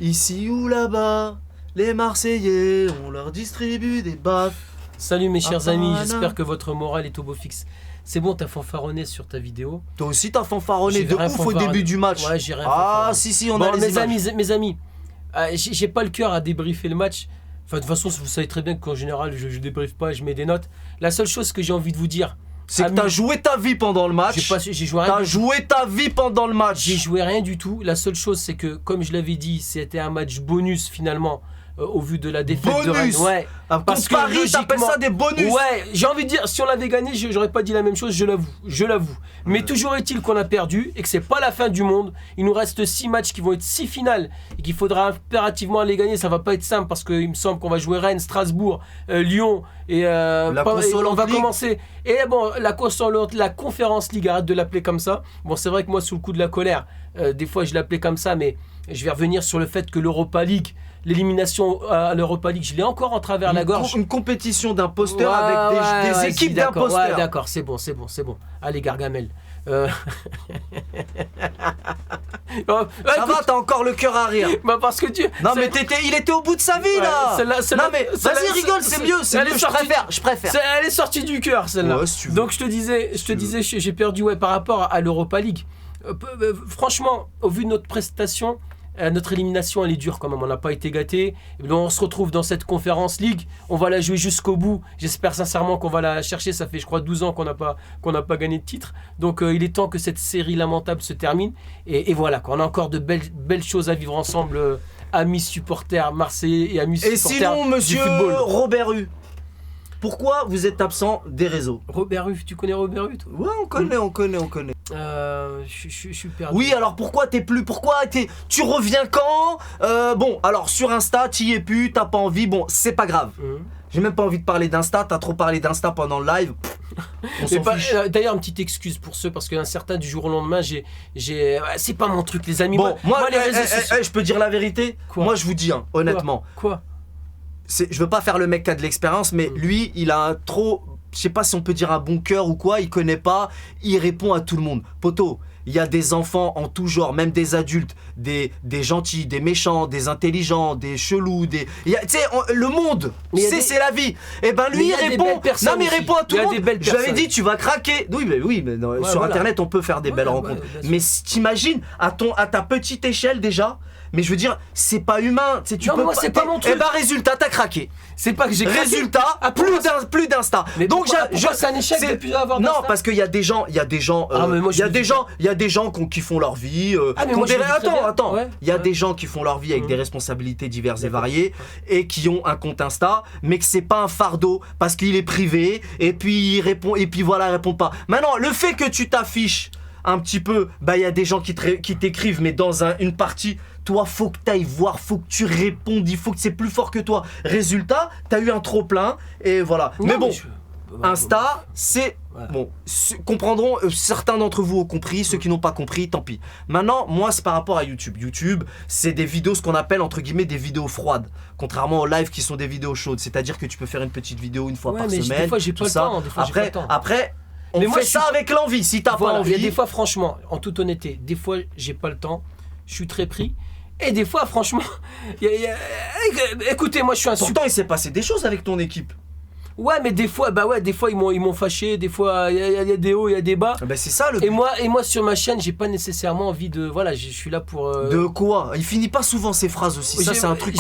Ici ou là-bas, les Marseillais, on leur distribue des baffes. Salut mes chers amis, j'espère que votre morale est au beau fixe. C'est bon, t'as fanfaronné sur ta vidéo. Toi aussi t'as fanfaronné de ouf au début du match. Ouais, j'ai rien fanfaronné. Si, on a les images. Mes amis, j'ai pas le cœur à débriefer le match. Enfin, de toute façon, vous savez très bien qu'en général, je débriefe pas, je mets des notes. La seule chose que j'ai envie de vous dire, c'est que t'as joué ta vie pendant le match. J'ai joué rien. T'as joué ta vie pendant le match. J'ai joué rien du tout. La seule chose, c'est que, comme je l'avais dit, c'était un match bonus finalement. Au vu de la défaite de Rennes. Ouais. Parce que Paris, t'appelles ça des bonus. Ouais, j'ai envie de dire, si on l'avait gagné, j'aurais pas dit la même chose, je l'avoue. Mais toujours est-il qu'on a perdu et que c'est pas la fin du monde. Il nous reste 6 matchs qui vont être 6 finales et qu'il faudra impérativement aller gagner. Ça va pas être simple parce qu'il me semble qu'on va jouer Rennes, Strasbourg, Lyon et on va commencer. Et bon, la Conférence League, arrête de l'appeler comme ça. Bon, c'est vrai que moi, sous le coup de la colère, des fois je l'appelais comme ça, mais je vais revenir sur le fait que l'Europa League, l'élimination à l'Europa League, je l'ai encore en travers la gorge. Une compétition d'imposteurs avec des équipes d'imposteurs. Ouais, d'accord, c'est bon. Allez, Gargamel. Ça va, t'as encore le cœur à rire. Bah parce que Non mais il était au bout de sa vie là. Non mais vas-y rigole, c'est mieux. Je préfère. Elle est sortie du cœur celle-là. Ouais, si tu veux. Donc je te disais, j'ai perdu par rapport à l'Europa League. Franchement, au vu de notre prestation, notre élimination elle est dure quand même, on n'a pas été gâtés. On se retrouve dans cette Conférence League, on va la jouer jusqu'au bout. J'espère sincèrement qu'on va la chercher, ça fait je crois 12 ans qu'on n'a pas gagné de titre. Donc il est temps que cette série lamentable se termine. Et voilà, on a encore de belles choses à vivre ensemble, amis supporters marseillais et amis supporters du football. Et sinon monsieur Robert Hue, pourquoi vous êtes absent des réseaux? Robert Hue, tu connais Robert Hue toi? Ouais, on connaît. Je suis perdu. Oui, alors pourquoi tu reviens quand? Bon, alors sur Insta, t'y es plus, t'as pas envie, bon, c'est pas grave. J'ai même pas envie de parler d'Insta, t'as trop parlé d'Insta pendant le live. On s'en fiche. D'ailleurs, une petite excuse pour ceux, parce qu'un certain du jour au lendemain, c'est pas mon truc, les amis. Bon, moi les réseaux sociaux. je peux dire la vérité. Quoi? Moi, je vous dis, honnêtement. Quoi? Je veux pas faire le mec qui a de l'expérience, mais lui, il a un trop... Je sais pas si on peut dire un bon cœur ou quoi, il connaît pas, il répond à tout le monde. Poto, il y a des enfants en tout genre, même des adultes, des gentils, des méchants, des intelligents, des chelous, tu sais, le monde, c'est la vie. Et ben lui, il répond, non mais il répond à tout le monde. Je l'avais dit, tu vas craquer. Oui, mais sur Internet, on peut faire des belles rencontres. Mais t'imagines, à ta petite échelle déjà, mais je veux dire, c'est pas humain. C'est pas mon truc. Et ben résultat, t'as craqué. C'est pas que j'ai craqué. Résultat, plus d'Insta. Mais donc c'est un échec de plus avoir d'Insta. Non, parce qu'il y a des gens, il y a des gens qui font leur vie. Attends. Il y a des gens qui font leur vie avec des responsabilités diverses et variées et qui ont un compte Insta, mais que c'est pas un fardeau parce qu'il est privé et puis il répond et puis voilà, il répond pas. Maintenant, le fait que tu t'affiches un petit peu, il y a des gens qui t'écrivent, mais dans une partie, toi, faut que t'ailles voir, faut que tu répondes, il faut que c'est plus fort que toi. Résultat, t'as eu un trop plein, et voilà. Non, mais bon, Insta, c'est... Voilà. Bon, comprendront, certains d'entre vous ont compris, ceux qui n'ont pas compris, tant pis. Maintenant, moi, c'est par rapport à YouTube. YouTube, c'est des vidéos, ce qu'on appelle, entre guillemets, des vidéos froides. Contrairement aux lives qui sont des vidéos chaudes. C'est-à-dire que tu peux faire une petite vidéo une fois par semaine. Des fois, j'ai pas le temps. Après, on fait ça avec l'envie, si t'as pas envie. Il y a des fois, franchement, en toute honnêteté, des fois, j'ai pas le temps, je suis très pris. Et des fois, franchement, écoutez, moi je suis un... Pourtant, il s'est passé des choses avec ton équipe. Ouais, mais des fois, ils m'ont fâché, des fois, il y a des hauts, il y a des bas. C'est ça le... Et moi, sur ma chaîne, j'ai pas nécessairement envie de... Voilà, je suis là pour... De quoi? Il finit pas souvent ces phrases aussi, ça c'est un truc...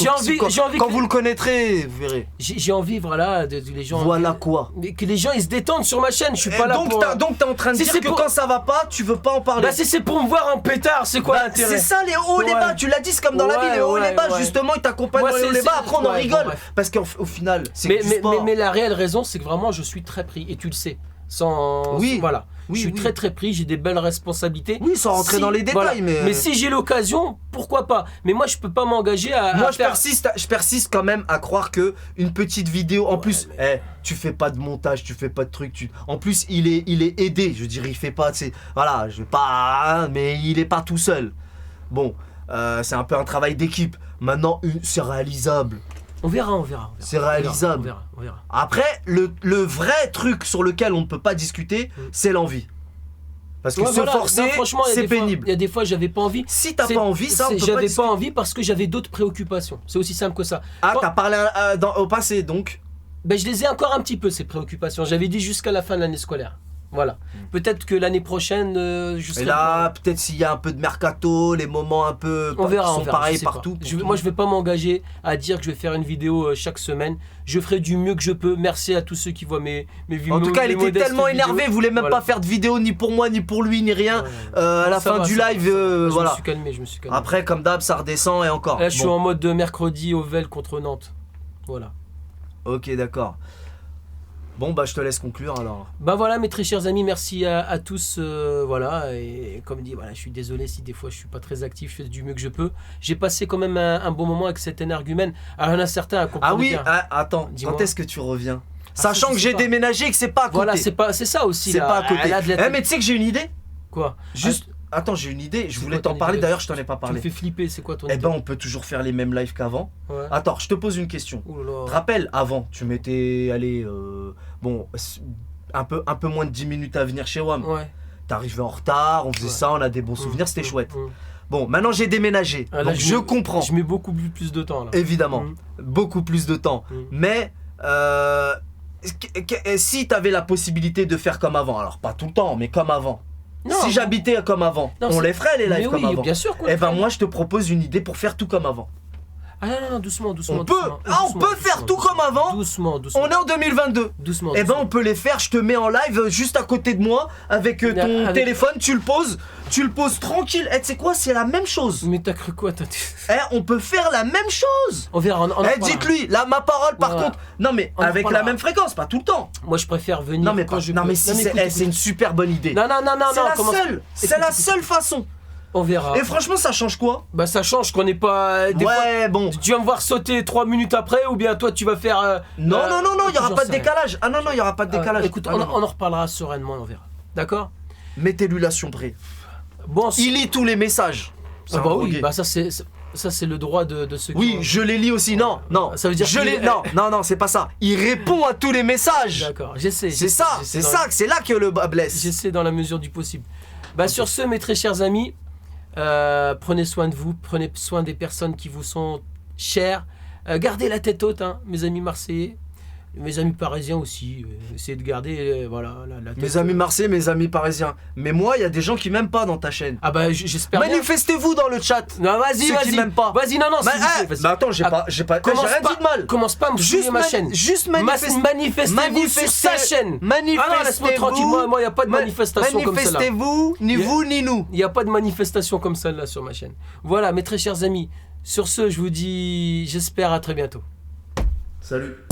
Quand vous le connaîtrez, vous verrez. J'ai envie, voilà, les gens... Voilà quoi? Mais que les gens, ils se détendent sur ma chaîne, je suis pas là pour... Donc t'es en train de dire que quand ça va pas, tu veux pas en parler? Si c'est pour me voir en pétard, c'est quoi l'intérêt? C'est ça les hauts et les bas, tu l'as dit, c'est comme dans la vie, les hauts et les bas, justement, ils t'accompagnent dans les hauts et les bas, après on en rigole. Parce qu'au final, c'est du sport. Mais la réelle raison, c'est que vraiment, je suis très pris et tu le sais. Voilà. Je suis très pris, j'ai des belles responsabilités. Oui, sans rentrer dans les détails, voilà. Mais si j'ai l'occasion, pourquoi pas? Mais moi, je peux pas m'engager à. Moi, je persiste quand même à croire que une petite vidéo, en plus, tu fais pas de montage, tu fais pas de trucs. En plus, il est aidé. Je veux dire, il fait pas. Voilà, je vais pas. Mais il est pas tout seul. Bon, c'est un peu un travail d'équipe. Maintenant, c'est réalisable. On verra. C'est réalisable. On verra. Après, le vrai truc sur lequel on ne peut pas discuter, c'est l'envie. Parce que se forcer, c'est pénible. Il y a des fois, j'avais pas envie. Si t'as pas envie, ça, on peut pas j'avais pas envie parce que j'avais d'autres préoccupations. C'est aussi simple que ça. Ah, t'as parlé au passé, donc ben, je les ai encore un petit peu, ces préoccupations. J'avais dit jusqu'à la fin de l'année scolaire. Voilà. Peut-être que l'année prochaine, je serai... Et là, peut-être s'il y a un peu de mercato, les moments un peu on verra, sont pareils partout. Moi, je vais pas m'engager à dire que je vais faire une vidéo chaque semaine. Je ferai du mieux que je peux. Merci à tous ceux qui voient mes vidéos. En tout cas, il était tellement énervé, il voulait même pas faire de vidéo ni pour moi, ni pour lui, ni rien. À la fin du live, voilà. Je me suis calmé. Après, comme d'hab, ça redescend et encore. Là, je suis en mode de mercredi au Vel contre Nantes. Voilà. Ok, d'accord. Bon, bah je te laisse conclure alors. Bah voilà, mes très chers amis, merci à tous. Voilà, et comme dit, voilà, je suis désolé si des fois je suis pas très actif, je fais du mieux que je peux. J'ai passé quand même un bon moment avec cet énergumène. Alors, il y en a certains à comprendre. Ah oui, attends, quand est-ce que tu reviens? Sachant que j'ai déménagé et que c'est pas à côté. Voilà, c'est ça aussi. C'est pas à côté. Mais tu sais que j'ai une idée? Quoi? Juste. Attends, j'ai une idée, je voulais t'en parler, d'ailleurs je t'en ai pas parlé. Tu me fais flipper, c'est quoi ton idée? Eh ben on peut toujours faire les mêmes lives qu'avant. Ouais. Attends, je te pose une question. Tu te rappelles, avant, tu mettais, allez, bon, un peu moins de 10 minutes à venir chez WAM. Ouais. T'arrivais en retard, on faisait ça, on a des bons souvenirs, c'était chouette. Bon, maintenant j'ai déménagé, donc je comprends. Je mets beaucoup plus de temps là. Évidemment, beaucoup plus de temps. Mais si t'avais la possibilité de faire comme avant, alors pas tout le temps, mais comme avant. Non, si j'habitais comme avant, on les ferait les lives comme avant. Bien sûr. Et ben moi je te propose une idée pour faire tout comme avant. Ah non, doucement. On peut faire tout comme avant. Doucement. On est en 2022. Doucement. Et ben on peut les faire. Je te mets en live juste à côté de moi avec ton téléphone. Tu le poses tranquille. Et tu sais quoi, c'est la même chose. Mais t'as cru quoi, on peut faire la même chose. On verra. Dites-lui, là ma parole par contre. Non mais avec la même fréquence, pas tout le temps. Moi je préfère venir. Non mais c'est une super bonne idée. Non. C'est la seule façon. On verra. Et franchement, ça change quoi? Bah ça change qu'on n'est pas... bon. Tu vas me voir sauter 3 minutes après ou bien toi tu vas faire... Non, il n'y aura pas de décalage. Ah non, il n'y aura pas de décalage. Écoute, on en reparlera sereinement, on verra. D'accord? Mettez-lui la près. Bon, il lit tous les messages. Ah bah oui, bah ça c'est le droit de ceux qui... Oui, je les lis aussi. Non. Ça veut dire Non, c'est pas ça. Il répond à tous les messages. D'accord, j'essaie. C'est là que le bas blesse. J'essaie dans la mesure du possible. Bah sur ce, mes très chers amis, prenez soin de vous, prenez soin des personnes qui vous sont chères. Gardez la tête haute, hein, mes amis marseillais. Mes amis parisiens aussi, essayez de garder la tête. Mes amis marseillais, mes amis parisiens. Mais moi, il y a des gens qui m'aiment pas dans ta chaîne. Ah bah j'espère. Manifestez-vous dans le chat. Non, vas-y. Qui m'aiment pas. Vas-y, non, vas-y. Bah attends, j'ai rien dit de mal. Commence pas à me fouiller ma chaîne. Juste manifestez-vous sur sa chaîne. Manifestez-vous. Ah non, laisse-moi tranquille. Moi, il n'y a pas de manifestation comme celle-là. Manifestez-vous, ni vous, ni nous. Il n'y a pas de manifestation comme celle-là sur ma chaîne. Voilà, mes très chers amis. Sur ce, je vous dis, j'espère à très bientôt. Salut.